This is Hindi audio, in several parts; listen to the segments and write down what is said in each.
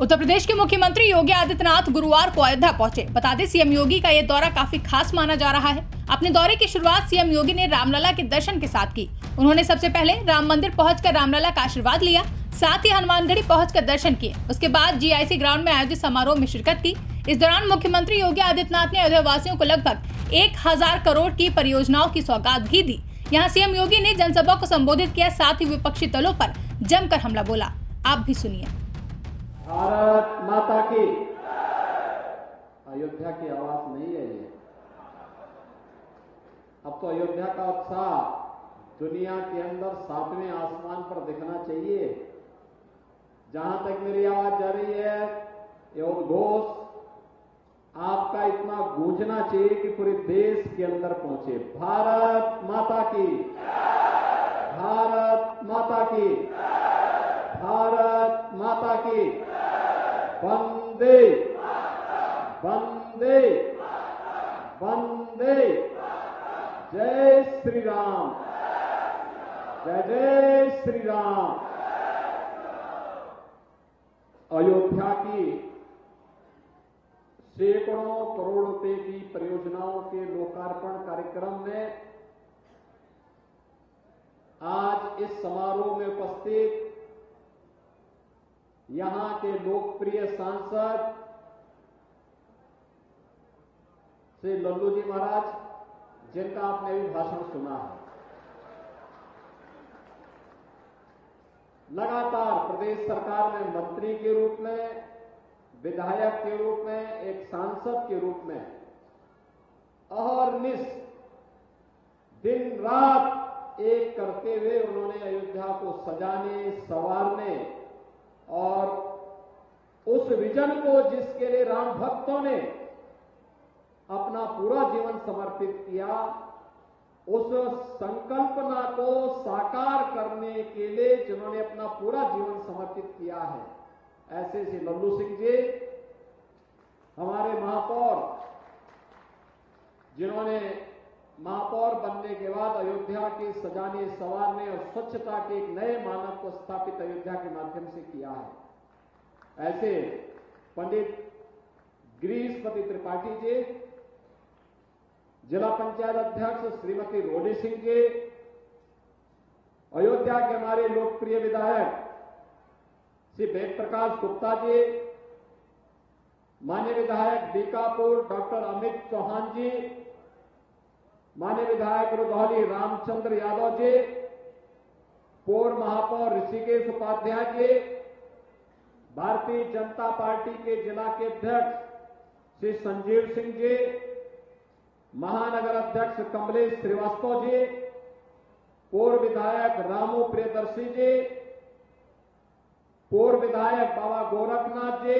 उत्तर प्रदेश के मुख्यमंत्री योगी आदित्यनाथ गुरुवार को अयोध्या पहुंचे। बता दें, सीएम योगी का यह दौरा काफी खास माना जा रहा है। अपने दौरे की शुरुआत सीएम योगी ने रामलला के दर्शन के साथ की। उन्होंने सबसे पहले राम मंदिर पहुंचकर रामलला का आशीर्वाद लिया, साथ ही हनुमानगढ़ी पहुंचकर दर्शन किए। उसके बाद जीआईसी ग्राउंड में आयोजित समारोह में शिरकत की। इस दौरान मुख्यमंत्री योगी आदित्यनाथ ने अयोध्या वासियों को लगभग 1000 करोड़ की परियोजनाओं की सौगात भी दी। यहाँ सीएम योगी ने जनसभा को संबोधित किया, साथ ही विपक्षी दलों पर जमकर हमला बोला। आप भी सुनिए। भारत माता की। अयोध्या की आवाज नहीं है ये। अब तो अयोध्या का उत्साह दुनिया के अंदर 7वें आसमान पर दिखना चाहिए। जहां तक मेरी आवाज जा रही है, ये उद्घोष आपका इतना गूंजना चाहिए कि पूरे देश के अंदर पहुंचे। भारत माता की। भारत माता की। भारत माता की। वंदे वंदे वंदे। जय श्री राम। जय जय श्री राम। अयोध्या की सैकड़ों करोड़ रुपए की परियोजनाओं के लोकार्पण कार्यक्रम में आज इस समारोह में उपस्थित यहां के लोकप्रिय सांसद श्री लल्लू जी महाराज, जिनका आपने भी भाषण सुना है, लगातार प्रदेश सरकार में मंत्री के रूप में, विधायक के रूप में, एक सांसद के रूप में अहर्निश दिन रात एक करते हुए उन्होंने अयोध्या को सजाने, संवारने और उस विजन को जिसके लिए राम भक्तों ने अपना पूरा जीवन समर्पित किया, उस संकल्पना को साकार करने के लिए जिन्होंने अपना पूरा जीवन समर्पित किया है, ऐसे श्री लल्लू सिंह जी, हमारे महापौर, जिन्होंने महापौर बनने के बाद अयोध्या के सजाने, संवारने और स्वच्छता के एक नए मानक को स्थापित अयोध्या के माध्यम से किया है, ऐसे पंडित गिरीशपति त्रिपाठी जी, जिला पंचायत अध्यक्ष श्रीमती रोडी सिंह जी, अयोध्या के हमारे लोकप्रिय विधायक श्री वेद प्रकाश गुप्ता जी, माननीय विधायक बीकापुर डॉक्टर अमित चौहान जी, माननीय विधायक रुधौली रामचंद्र यादव जी, पूर्व महापौर ऋषिकेश उपाध्याय जी, भारतीय जनता पार्टी के जिला के अध्यक्ष श्री संजीव सिंह जी, महानगर अध्यक्ष कमलेश श्रीवास्तव जी, पूर्व विधायक रामू प्रियदर्शी जी, पूर्व विधायक बाबा गोरखनाथ जी,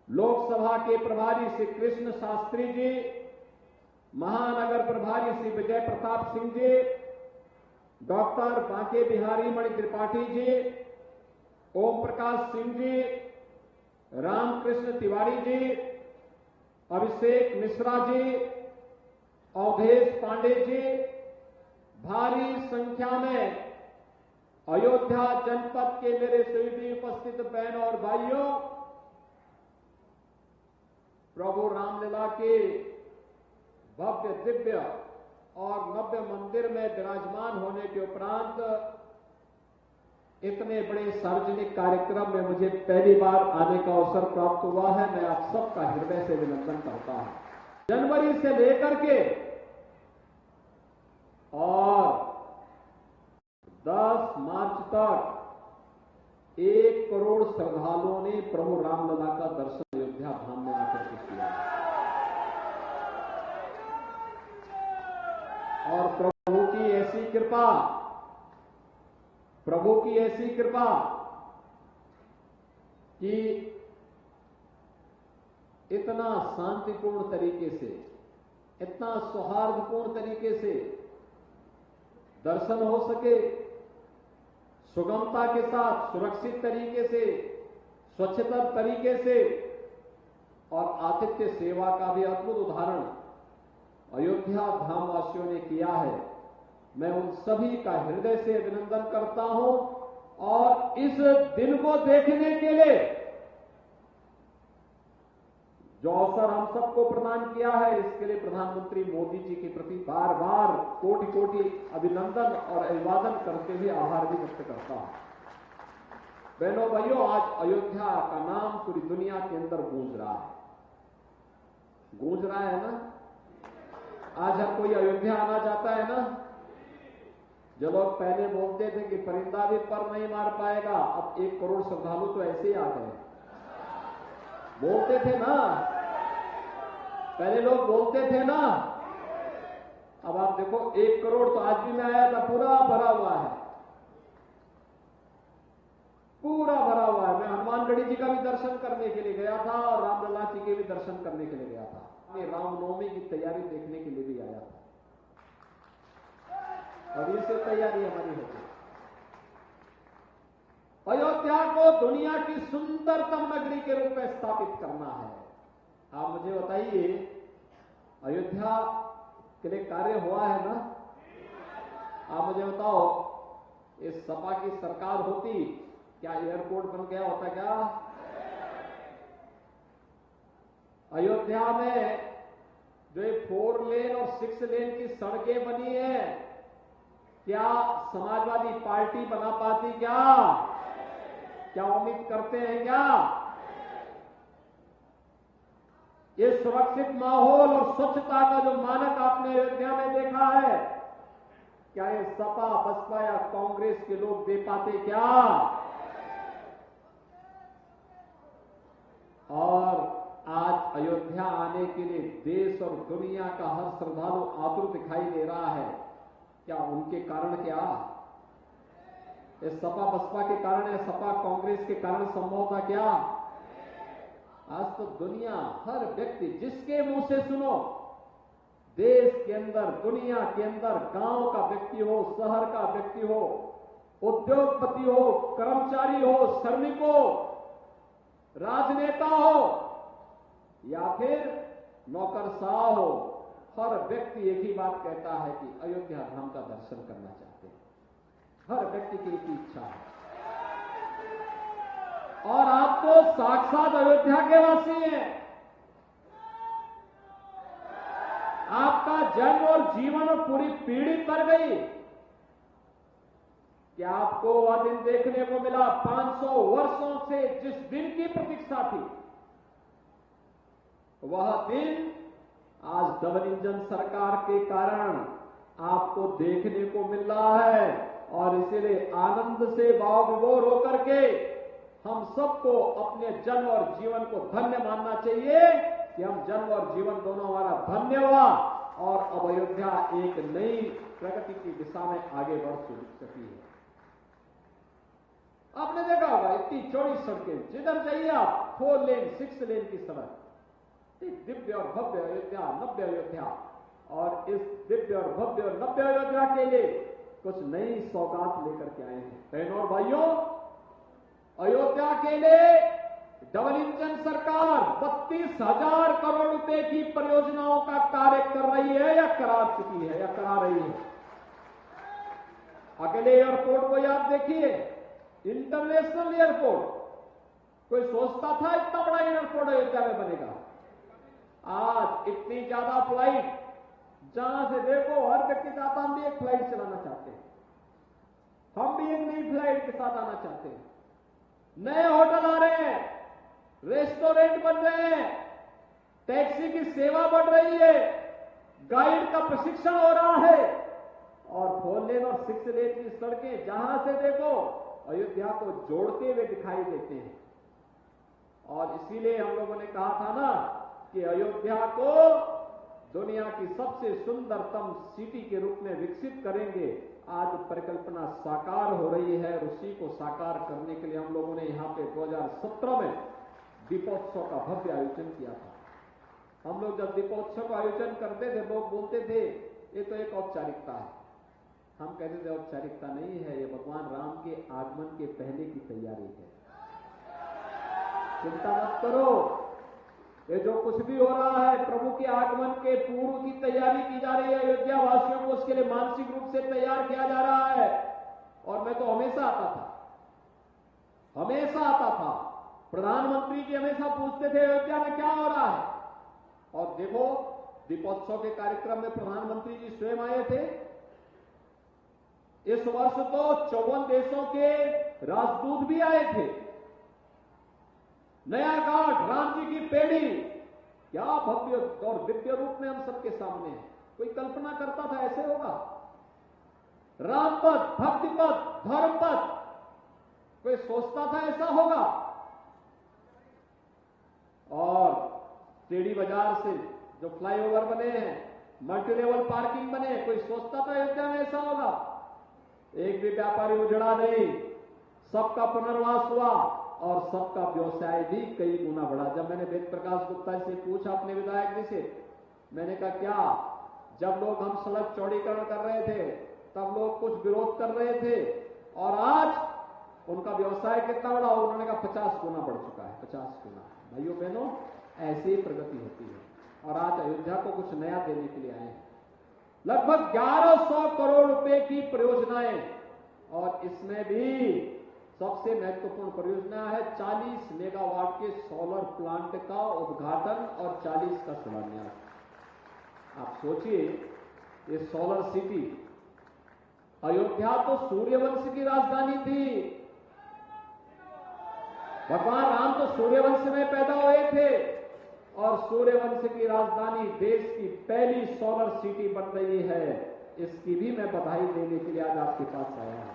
लोकसभा के प्रभारी श्री कृष्ण शास्त्री जी, महानगर प्रभारी श्री विजय प्रताप सिंह जी, डॉक्टर बांके बिहारी मणि त्रिपाठी जी, ओम प्रकाश सिंह जी, रामकृष्ण तिवारी जी, अभिषेक मिश्रा जी, अवधेश पांडे जी, भारी संख्या में अयोध्या जनपद के मेरे सभी उपस्थित बहनों और भाइयों, प्रभु रामलला के भव्य दिव्य और नव्य मंदिर में विराजमान होने के उपरांत इतने बड़े सार्वजनिक कार्यक्रम में मुझे पहली बार आने का अवसर प्राप्त हुआ है। मैं आप सबका हृदय से अभिनंदन करता हूं। जनवरी से लेकर के और 10 मार्च तक 1 करोड़ श्रद्धालुओं ने प्रभु रामलला का दर्शन अयोध्या धाम में आकर के किया और प्रभु की ऐसी कृपा, प्रभु की ऐसी कृपा कि इतना शांतिपूर्ण तरीके से, इतना सौहार्दपूर्ण तरीके से दर्शन हो सके, सुगमता के साथ, सुरक्षित तरीके से, स्वच्छता तरीके से और आतिथ्य सेवा का भी अद्भुत उदाहरण अयोध्या धाम वासियों ने किया है। मैं उन सभी का हृदय से अभिनंदन करता हूं और इस दिन को देखने के लिए जो अवसर हम सबको प्रदान किया है, इसके लिए प्रधानमंत्री मोदी जी के प्रति बार बार कोटि कोटि अभिनंदन और अभिवादन करते हुए आभार भी व्यक्त करता हूं। बहनों भाइयों, आज अयोध्या का नाम पूरी दुनिया के अंदर गूंज रहा है। गूंज रहा है ना? आज हर कोई अयोध्या आना चाहता है ना? जो लोग पहले बोलते थे कि परिंदा भी पर नहीं मार पाएगा, अब 1 करोड़ श्रद्धालु तो ऐसे ही आ गए। बोलते थे ना, पहले लोग बोलते थे ना, अब आप देखो 1 करोड़ तो आज भी मैं आया था, पूरा भरा हुआ है, पूरा भरा हुआ है। मैं हनुमानगढ़ी जी का भी दर्शन करने के लिए गया था और रामलला जी के भी दर्शन करने के लिए गया था। मैं रामनवमी की तैयारी देखने के लिए भी आया था। अभी से तैयारी हमारी होगी। अयोध्या को दुनिया की सुंदरतम नगरी के रूप में स्थापित करना है। आप मुझे बताइए, अयोध्या के लिए कार्य हुआ है ना? आप मुझे बताओ, इस सपा की सरकार होती, क्या एयरपोर्ट बन गया होता क्या? अयोध्या में जो 4 लेन और 6 लेन की सड़कें बनी है, क्या समाजवादी पार्टी बना पाती क्या? क्या उम्मीद करते हैं क्या? ये सुरक्षित माहौल और स्वच्छता का जो मानक आपने अयोध्या में देखा है, क्या ये सपा, बसपा या कांग्रेस के लोग दे पाते क्या? और आज अयोध्या आने के लिए देश और दुनिया का हर श्रद्धालु आतुर दिखाई दे रहा है। क्या उनके कारण क्या? इस सपा बसपा के कारण या सपा कांग्रेस के कारण संभव था क्या? आज तो दुनिया, हर व्यक्ति, जिसके मुंह से सुनो, देश के अंदर, दुनिया के अंदर, गांव का व्यक्ति हो, शहर का व्यक्ति हो, उद्योगपति हो, कर्मचारी हो, श्रमिक हो, राजनेता हो या फिर नौकरशाह हो, हर व्यक्ति एक ही बात कहता है कि अयोध्या धाम का दर्शन करना चाहते हैं। हर व्यक्ति की एक ही इच्छा है। और आप तो साक्षात अयोध्या के वासी हैं। आपका जन्म और जीवन और पूरी पीढ़ी तर गई कि आपको वह दिन देखने को मिला। 500 वर्षों से जिस दिन की प्रतीक्षा थी, वह दिन आज डबल इंजन सरकार के कारण आपको देखने को मिल रहा है। और इसीलिए आनंद से भाव विभोर होकर के हम सबको अपने जन्म और जीवन को धन्य मानना चाहिए कि हम जन्म और जीवन दोनों हमारा धन्य हुआ और अब अयोध्या एक नई प्रगति की दिशा में आगे बढ़ सकी है। आपने देखा होगा, इतनी चौड़ी सड़कें, जिधर जाइए आप 4 लेन 6 लेन की सड़क, दिव्य और भव्य अयोध्या, नव्य अयोध्या। और इस दिव्य और भव्य और नव्य अयोध्या के लिए कुछ नई सौगात लेकर के आए हैं। बहनों और भाइयों, अयोध्या के लिए डबल इंजन सरकार 32,000 करोड़ रुपए की परियोजनाओं का कार्य कर रही है या करा चुकी है या करा रही है। अकेले एयरपोर्ट को आप देखिए, इंटरनेशनल एयरपोर्ट, कोई सोचता था इतना बड़ा एयरपोर्ट अयोध्या में बनेगा? आज इतनी ज्यादा फ्लाइट, जहां से देखो हर व्यक्ति चाहता, हम भी एक फ्लाइट चलाना चाहते हैं, हम भी एक नई फ्लाइट के साथ आना चाहते हैं। नए होटल आ रहे हैं, रेस्टोरेंट बन रहे हैं, टैक्सी की सेवा बढ़ रही है, गाइड का प्रशिक्षण हो रहा है और 4 लेन और 6 लेन की सड़कें जहां से देखो अयोध्या को जोड़ते हुए दिखाई देते हैं। और इसीलिए हम लोगों ने कहा था ना कि अयोध्या को दुनिया की सबसे सुंदरतम सिटी के रूप में विकसित करेंगे। आज परिकल्पना साकार हो रही है। उसी को साकार करने के लिए हम लोगों ने यहां पे 2017 में दीपोत्सव का भव्य आयोजन किया था। हम लोग जब दीपोत्सव का आयोजन करते थे, लोग बोलते थे ये तो एक औपचारिकता है। हम कहते थे औपचारिकता नहीं है, ये भगवान राम के आगमन के पहले की तैयारी है। चिंता मत करो, ये जो कुछ भी हो रहा है प्रभु के आगमन के पूर्व की तैयारी की जा रही है। अयोध्या वासियों को उसके लिए मानसिक रूप से तैयार किया जा रहा है। और मैं तो हमेशा आता था प्रधानमंत्री जी हमेशा पूछते थे अयोध्या में क्या हो रहा है, और देखो दीपोत्सव के कार्यक्रम में प्रधानमंत्री जी स्वयं आए थे। इस वर्ष तो 54 देशों के राजदूत भी आए थे। नया घाट, राम जी की पेड़ी, क्या भव्य और दिव्य रूप में हम सबके सामने है। कोई कल्पना करता था ऐसे होगा? राम पथ, भक्ति पथ, धर्म पथ, कोई सोचता था ऐसा होगा? और सीढ़ी बाजार से जो फ्लाईओवर बने हैं, मल्टी लेवल पार्किंग बने, कोई सोचता था अयोध्या में ऐसा होगा? एक भी व्यापारी उजड़ा नहीं, सबका पुनर्वास हुआ और सबका व्यवसाय भी कई गुना बढ़ा। जब मैंने वेद प्रकाश गुप्ता से पूछा अपने विधायक जी से, मैंने कहा क्या जब लोग हम सड़क चौड़ीकरण कर रहे थे तब लोग कुछ विरोध कर रहे थे और आज उनका व्यवसाय कितना बढ़ा? उन्होंने कहा 50 गुना बढ़ चुका है, 50 गुना। भाइयों बहनों, ऐसी प्रगति होती है और आज अयोध्या को कुछ नया देने के लिए आए हैं। लगभग 1100 करोड़ रुपए की परियोजनाएं, और इसमें भी सबसे महत्वपूर्ण परियोजना है 40 मेगावाट के सोलर प्लांट का उद्घाटन और 40 का शिलान्यास। आप सोचिए, ये सोलर सिटी, अयोध्या तो सूर्यवंश की राजधानी थी। भगवान राम तो सूर्यवंश में पैदा हुए थे और सूर्यवंश की राजधानी देश की पहली सोलर सिटी बन रही है। इसकी भी मैं बधाई देने के लिए आज आपके पास आया हूं।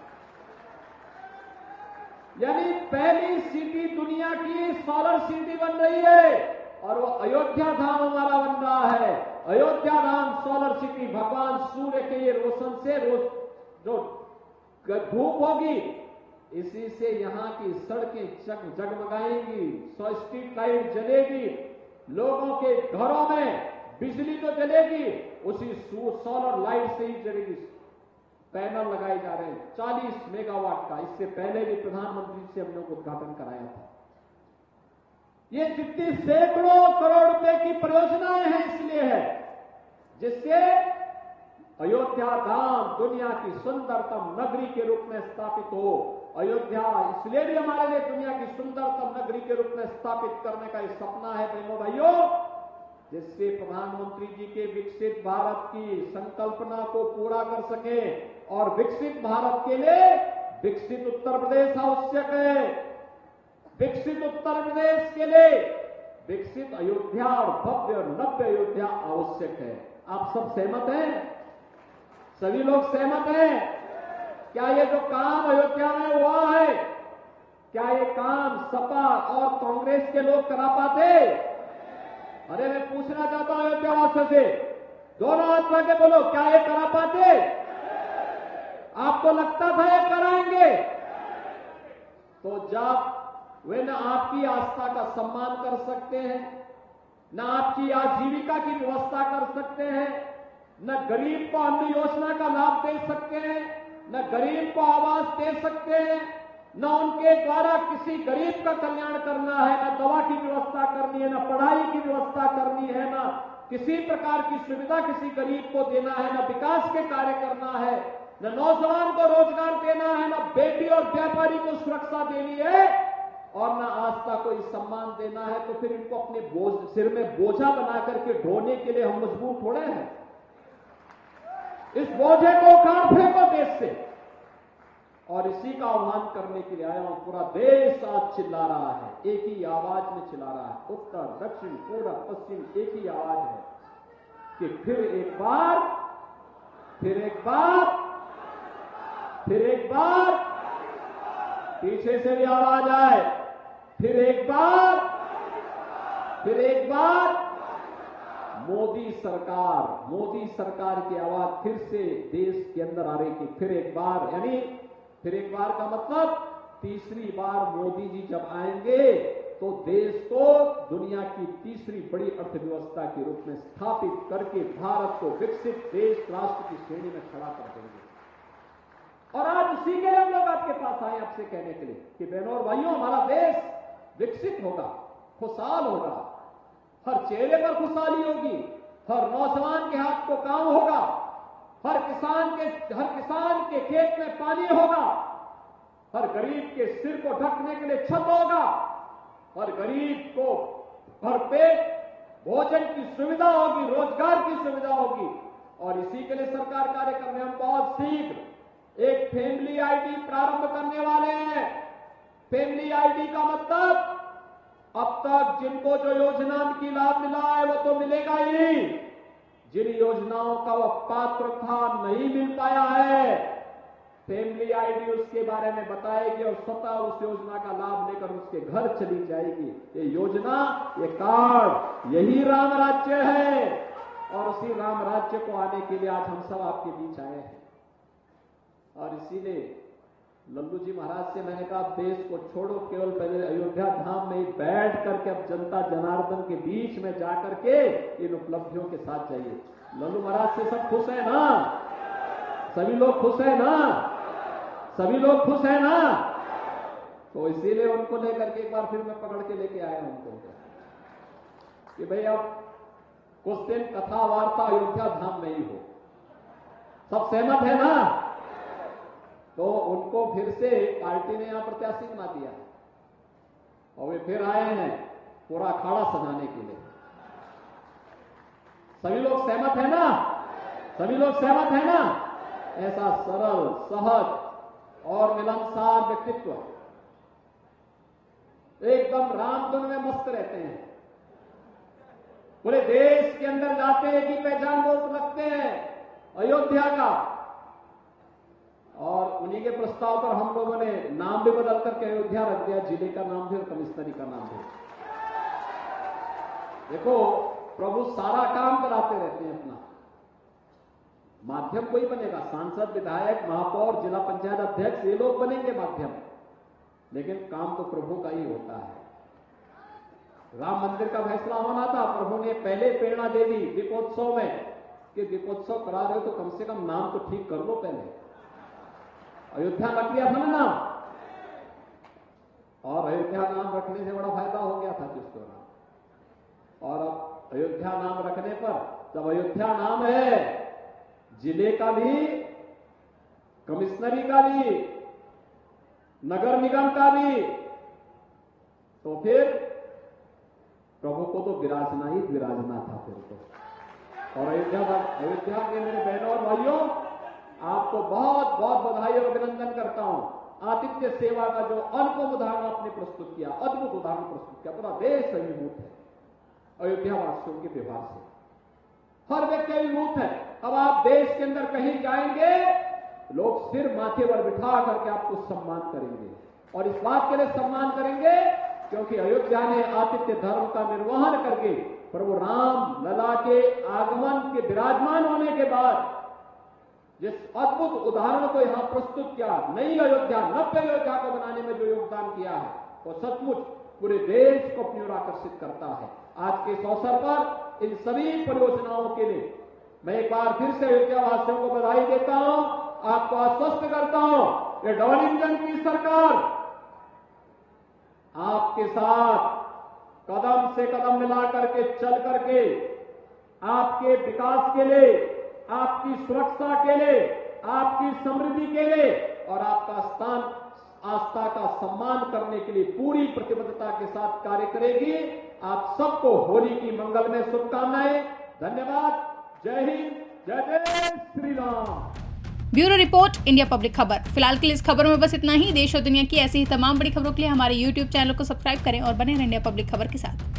यानी पहली सिटी दुनिया की सोलर सिटी बन रही है और वो अयोध्या धाम हमारा बन रहा है। अयोध्या धाम सोलर सिटी, भगवान सूर्य के ये रोशन से रोज जो धूप होगी, इसी से यहां की सड़कें जगमगाएंगी, स्ट्रीट लाइट जलेगी, लोगों के घरों में बिजली तो जलेगी, उसी सोलर लाइट से ही जलेगी। पैनल लगाए जा रहे हैं 40 मेगावाट का। इससे पहले भी प्रधानमंत्री से हम लोग उद्घाटन कराया था। ये जितनी सैकड़ों करोड़ रुपए की परियोजनाएं हैं इसलिए है जिससे अयोध्या धाम दुनिया की सुंदरतम नगरी के रूप में स्थापित हो। अयोध्या इसलिए भी हमारे लिए दुनिया की सुंदरतम नगरी के रूप में स्थापित करने का एक सपना है बहनों भाइयों, जिससे प्रधानमंत्री जी के विकसित भारत की संकल्पना को पूरा कर सके। और विकसित भारत के लिए विकसित उत्तर प्रदेश आवश्यक है। विकसित उत्तर प्रदेश के लिए विकसित अयोध्या और भव्य और नव्य अयोध्या आवश्यक है। आप सब सहमत हैं? सभी लोग सहमत हैं? क्या ये जो काम अयोध्या में हुआ है, क्या ये काम सपा और कांग्रेस के लोग करा पाते? अरे मैं पूछना चाहता हूं अयोध्या वासियों से, दोनों हाथ लगे बोलो, क्या ये करा पाते? आपको लगता था ये कराएंगे? तो जब वे न आपकी आस्था का सम्मान कर सकते हैं, न आपकी आजीविका की व्यवस्था कर सकते हैं, न गरीब को अन्न योजना का लाभ दे सकते हैं, न गरीब को आवास दे सकते हैं, न उनके द्वारा किसी गरीब का कल्याण करना है, न दवा की व्यवस्था करनी है, न पढ़ाई की व्यवस्था करनी है, न किसी प्रकार की सुविधा किसी गरीब को देना है, न विकास के कार्य करना है, न नौजवान को रोजगार देना है, न बेटी और व्यापारी को सुरक्षा देनी है और न आस्था को सम्मान देना है, तो फिर इनको अपने सिर में बोझा बना करके ढोने के लिए हम मजबूर थोड़े हैं। इस बोझे को उखाड़ फेंको देश से। और इसी का आह्वान करने के लिए आया हूं। पूरा देश आज चिल्ला रहा है, एक ही आवाज में चिल्ला रहा है, उत्तर दक्षिण पूर्व पश्चिम एक ही आवाज है कि फिर एक बार पीछे से भी आवाज आए, फिर एक बार मोदी सरकार की आवाज फिर से देश के अंदर आ रही थी। फिर एक बार, यानी फिर एक बार का मतलब तीसरी बार मोदी जी जब आएंगे तो देश को दुनिया की तीसरी बड़ी अर्थव्यवस्था के रूप में स्थापित करके भारत को विकसित देश राष्ट्र की श्रेणी में खड़ा कर देंगे। और आज उसी के लिए हम लोग आपके पास आए आपसे कहने के लिए कि बहनों और भाइयों, हमारा देश विकसित होगा, खुशहाल होगा, हर चेहरे पर खुशहाली होगी, हर नौजवान के हाथ को काम होगा, हर किसान के खेत में पानी होगा, हर गरीब के सिर को ढकने के लिए छत होगा हर गरीब को भरपेट भोजन की सुविधा होगी, रोजगार की सुविधा होगी। और इसी के लिए सरकार कार्य कर रहे हैं। हम बहुत शीघ्र एक फैमिली आईडी प्रारंभ करने वाले हैं। फैमिली आईडी का मतलब अब तक जिनको जो योजना की लाभ मिला है वो तो मिलेगा ही, जिन योजनाओं का वो पात्र था नहीं मिल पाया है, फैमिली आईडी उसके बारे में बताएगी और स्वतः उस योजना का लाभ लेकर उसके घर चली जाएगी। ये योजना, ये कार्ड, यही राम राज्य है। और उसी राम राज्य को आने के लिए आज हम सब आपके बीच आए हैं। और इसीलिए लल्लू जी महाराज से मैंने कहा, देश को छोड़ो, केवल पहले अयोध्या धाम में ही बैठ करके अब जनता जनार्दन के बीच में जाकर के इन उपलब्धियों के साथ जाइए। लल्लू महाराज से सब खुश है ना? सभी लोग खुश है ना? सभी लोग खुश है ना? तो इसीलिए उनको लेकर के एक बार फिर मैं पकड़ के लेके आया हूं उनको कि भाई अब कुछ दिन कथा वार्ता अयोध्या धाम में ही हो। सब सहमत है ना? तो उनको फिर से पार्टी ने यहां प्रत्याशी बना दिया और वे फिर आए हैं पूरा अखाड़ा सजाने के लिए। सभी लोग सहमत है ना? सभी लोग सहमत है ना? ऐसा सरल, सहज और मिलनसार व्यक्तित्व, एकदम रामधुन में मस्त रहते हैं। पूरे देश के अंदर जाते हैं कि पहचान बोल रखते हैं अयोध्या का। और उन्हीं के प्रस्ताव पर हम लोगों ने नाम भी बदल करके अयोध्या रख दिया, जिले का नाम भी और कमिश्नरी का नाम भी। देखो, प्रभु सारा काम कराते रहते हैं अपना। माध्यम कोई बनेगा, सांसद, विधायक, महापौर, जिला पंचायत अध्यक्ष, ये लोग बनेंगे माध्यम, लेकिन काम तो प्रभु का ही होता है। राम मंदिर का फैसला होना था, प्रभु ने पहले प्रेरणा दे दी दीपोत्सव में कि दीपोत्सव करा रहे हो तो कम से कम नाम तो ठीक कर लो पहले। अयोध्या रख दिया था ना नाम, और अयोध्या नाम रखने से बड़ा फायदा हो गया था जिसको नाम। और अब अयोध्या नाम रखने पर, जब अयोध्या नाम है, जिले का भी, कमिश्नरी का भी, नगर निगम का भी, तो फिर प्रभु को तो विराजना ही विराजना था फिर तो। और अयोध्या के मेरे बहनों और भाइयों, आपको बहुत बहुत बधाई और अभिनंदन करता हूं। आतिथ्य सेवा का जो अनुपम उदाहरण आपने प्रस्तुत किया, अद्भुत उदाहरण प्रस्तुत किया, पूरा देश अभिभूत है अयोध्या वासियों के व्यवहार से। हर व्यक्ति अभिभूत है। अब आप देश के अंदर कहीं जाएंगे, लोग सिर माथे पर बिठा करके आपको सम्मान करेंगे। और इस बात के लिए सम्मान करेंगे क्योंकि अयोध्या ने आतिथ्य धर्म का निर्वहन करके प्रभु राम लला के आगमन के विराजमान होने के बाद जिस अद्भुत उदाहरण को यहां प्रस्तुत किया, नई अयोध्या, नव्य अयोध्या को बनाने में जो योगदान किया है, वो सचमुच पूरे देश को अपनी ओर आकर्षित करता है। आज के इस अवसर पर इन सभी परियोजनाओं के लिए मैं एक बार फिर से अयोध्या वासियों को बधाई देता हूं, आपको आश्वस्त करता हूं, ये डबल इंजन की सरकार आपके साथ कदम से कदम मिला करके चल करके आपके विकास के लिए, आपकी सुरक्षा के लिए, आपकी समृद्धि के लिए और आपका स्थान, आस्था का सम्मान करने के लिए पूरी प्रतिबद्धता के साथ कार्य करेगी। आप सबको होली की मंगलमय शुभकामनाएं। धन्यवाद। जय हिंद, जय जय Shri Ram. Bureau report, India public खबर। फिलहाल के लिए इस खबरों में बस इतना ही। देश और दुनिया की ऐसी ही तमाम बड़ी खबरों के लिए हमारे YouTube चैनल को सब्सक्राइब करें और बने रहें इंडिया पब्लिक खबर के साथ।